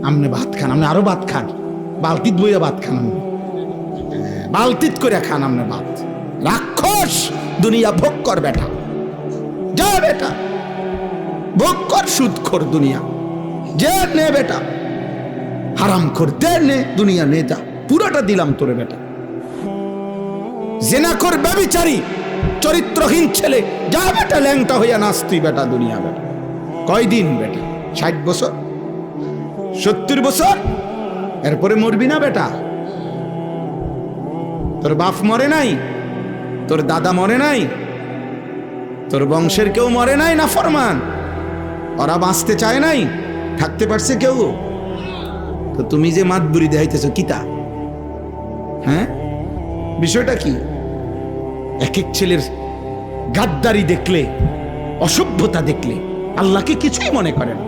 আমনে ভাত খান, আমনে আরো ভাত খান, বালতিত বইয়া ভাত খান, আমনে বালতিত করে খান আমনে ভাত। রাক্ষস দুনিয়া ভোগ কর বেটা, যা বেটা ভোগ কর, সুদ কর দুনিয়া, যে নে বেটা, হারাম কর দে, নে দুনিয়া নে, যা পুরোটা দিলাম তোরে বেটা। জেনা কর ব্যভিচারী চরিত্রহীন ছেলে, যা বেটা ল্যাংটা হইয়া নাচ তুই বেটা দুনিয়া বেটা। কয়দিন বেটা? 60 বছর, 70 বছর, এরপরে মরবি না বেটা? তোর বাপ মরে নাই, তোর দাদা মরে নাই, তোর বংশের কেউ মরে নাই না ফরমান? ওরা বাঁচতে চায় নাই, থাকতে পারছে কেউ? তো তুমি যে মাতবুরি দেখাইতেছ কিতা? হ্যাঁ, বিষয়টা কি? এক এক ছেলের গাদ্দারি দেখলে, অসভ্যতা দেখলে আল্লাহকে কিছুই মনে করে না।